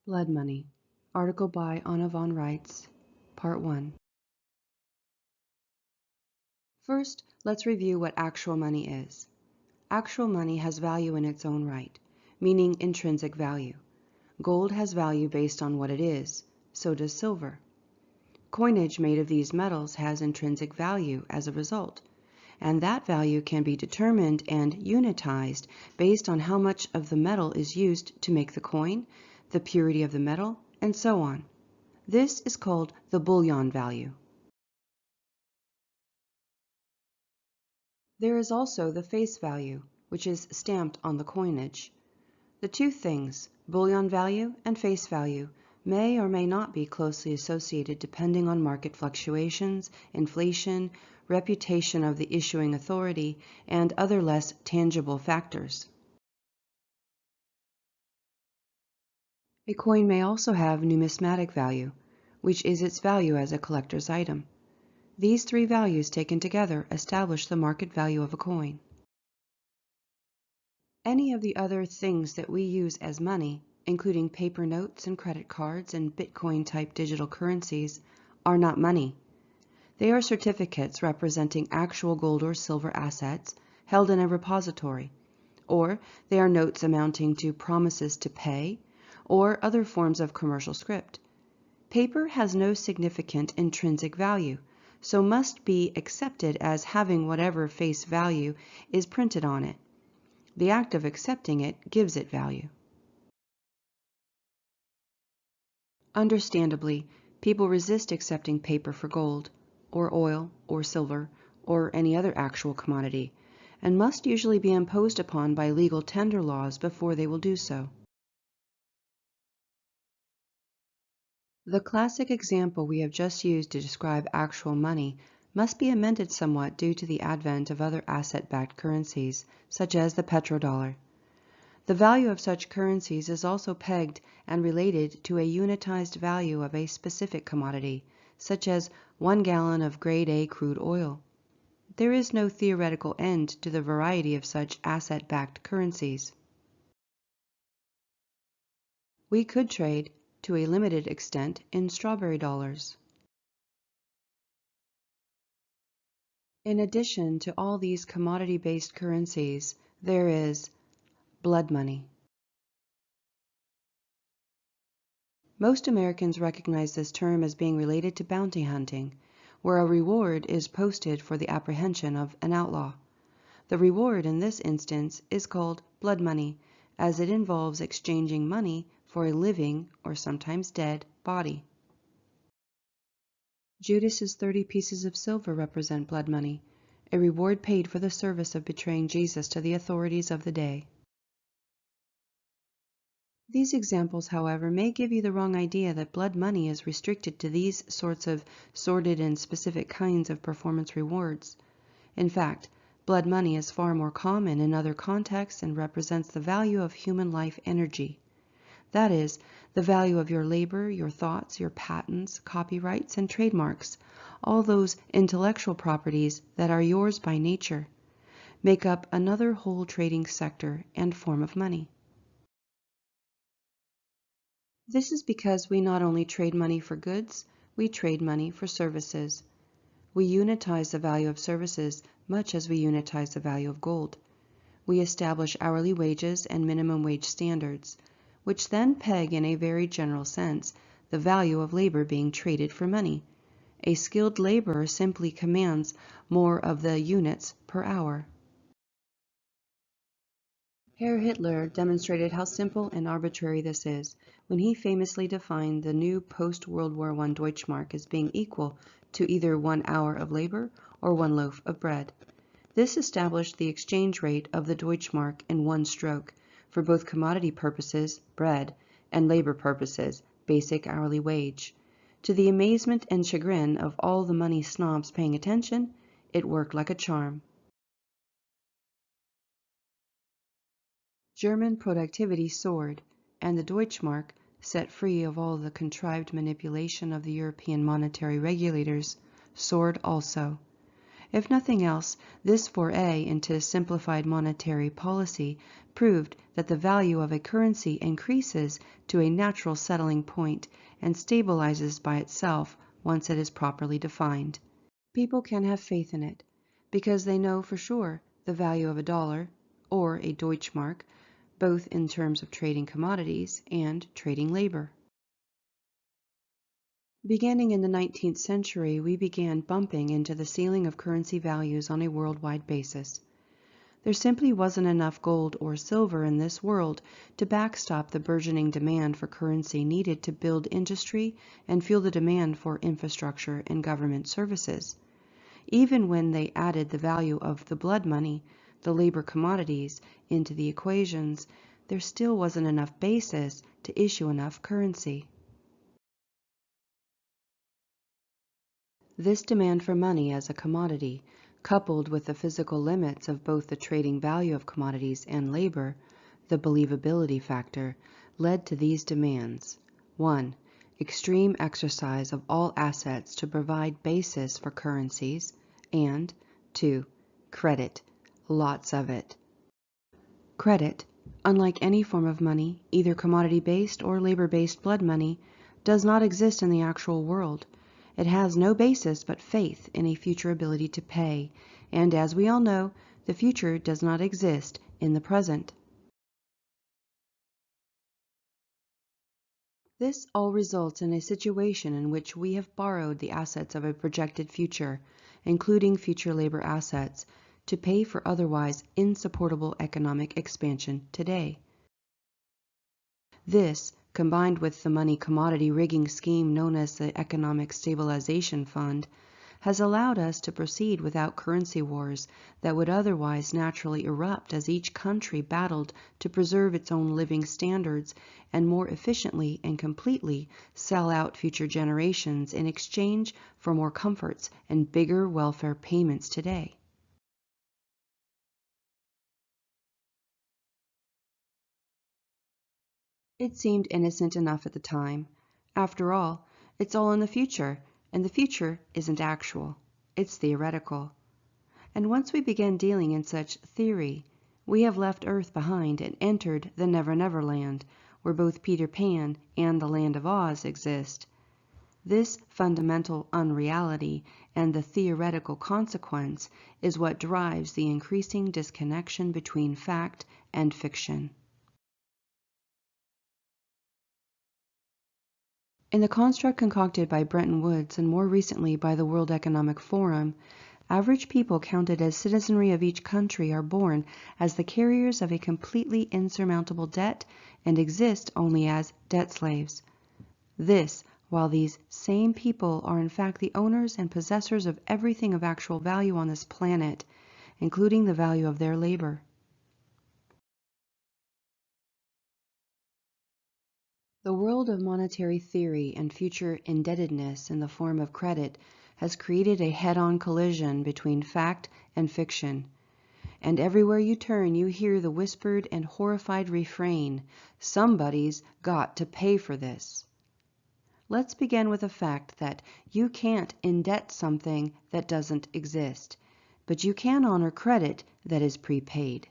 Blood Money. Article by Anna von Reitz. Part 1. First, let's review what actual money is. Actual money has value in its own right, meaning intrinsic value. Gold has value based on what it is, so does silver. Coinage made of these metals has intrinsic value as a result, and that value can be determined and unitized based on how much of the metal is used to make the coin, the purity of the metal, and so on. This is called the bullion value. There is also the face value, which is stamped on the coinage. The two things, bullion value and face value, may or may not be closely associated depending on market fluctuations, inflation, reputation of the issuing authority, and other less tangible factors. A coin may also have numismatic value, which is its value as a collector's item. These three values taken together establish the market value of a coin. Any of the other things that we use as money, including paper notes and credit cards and Bitcoin-type digital currencies, are not money. They are certificates representing actual gold or silver assets held in a repository, or they are notes amounting to promises to pay, or other forms of commercial script. Paper has no significant intrinsic value, so must be accepted as having whatever face value is printed on it. The act of accepting it gives it value. Understandably, people resist accepting paper for gold, or oil, or silver, or any other actual commodity, and must usually be imposed upon by legal tender laws before they will do so. The classic example we have just used to describe actual money must be amended somewhat due to the advent of other asset-backed currencies, such as the petrodollar. The value of such currencies is also pegged and related to a unitized value of a specific commodity, such as 1 gallon of grade A crude oil. There is no theoretical end to the variety of such asset-backed currencies. We could trade, to a limited extent, in strawberry dollars. In addition to all these commodity-based currencies, there is blood money. Most Americans recognize this term as being related to bounty hunting, where a reward is posted for the apprehension of an outlaw. The reward in this instance is called blood money, as it involves exchanging money for a living, or sometimes dead, body. Judas's 30 pieces of silver represent blood money, a reward paid for the service of betraying Jesus to the authorities of the day. These examples, however, may give you the wrong idea that blood money is restricted to these sorts of sordid and specific kinds of performance rewards. In fact, blood money is far more common in other contexts and represents the value of human life energy. That is, the value of your labor, your thoughts, your patents, copyrights, and trademarks, all those intellectual properties that are yours by nature, make up another whole trading sector and form of money. This is because we not only trade money for goods, we trade money for services. We unitize the value of services much as we unitize the value of gold. We establish hourly wages and minimum wage standards, which then peg in a very general sense the value of labor being traded for money. A skilled laborer simply commands more of the units per hour. Herr Hitler demonstrated how simple and arbitrary this is when he famously defined the new post-World War I Deutschmark as being equal to either 1 hour of labor or 1 loaf of bread. This established the exchange rate of the Deutschmark in one stroke, for both commodity purposes, bread, and labor purposes, basic hourly wage. To the amazement and chagrin of all the money snobs paying attention, it worked like a charm. German productivity soared, and the Deutschmark, set free of all the contrived manipulation of the European monetary regulators, soared also. If nothing else, this foray into simplified monetary policy proved that the value of a currency increases to a natural settling point and stabilizes by itself once it is properly defined. People can have faith in it because they know for sure the value of a dollar or a Deutschmark, both in terms of trading commodities and trading labor. Beginning in the 19th century, we began bumping into the ceiling of currency values on a worldwide basis. There simply wasn't enough gold or silver in this world to backstop the burgeoning demand for currency needed to build industry and fuel the demand for infrastructure and government services. Even when they added the value of the blood money, the labor commodities, into the equations, there still wasn't enough basis to issue enough currency. This demand for money as a commodity, coupled with the physical limits of both the trading value of commodities and labor, the believability factor, led to these demands. 1. Extreme exercise of all assets to provide basis for currencies, and 2. Credit, lots of it. Credit, unlike any form of money, either commodity-based or labor-based blood money, does not exist in the actual world. It has no basis but faith in a future ability to pay, and as we all know, the future does not exist in the present. This all results in a situation in which we have borrowed the assets of a projected future, including future labor assets, to pay for otherwise insupportable economic expansion today. This, combined with the money commodity rigging scheme known as the Economic Stabilization Fund, has allowed us to proceed without currency wars that would otherwise naturally erupt as each country battled to preserve its own living standards and more efficiently and completely sell out future generations in exchange for more comforts and bigger welfare payments today. It seemed innocent enough at the time. After all, it's all in the future, and the future isn't actual. It's theoretical. And once we begin dealing in such theory, we have left Earth behind and entered the Never Never Land, where both Peter Pan and the Land of Oz exist. This fundamental unreality and the theoretical consequence is what drives the increasing disconnection between fact and fiction. In the construct concocted by Bretton Woods and more recently by the World Economic Forum, average people counted as citizenry of each country are born as the carriers of a completely insurmountable debt and exist only as debt slaves. This, while these same people are in fact the owners and possessors of everything of actual value on this planet, including the value of their labor. The world of monetary theory and future indebtedness in the form of credit has created a head-on collision between fact and fiction. And everywhere you turn, you hear the whispered and horrified refrain, "Somebody's got to pay for this." Let's begin with the fact that you can't indebt something that doesn't exist, but you can honor credit that is prepaid.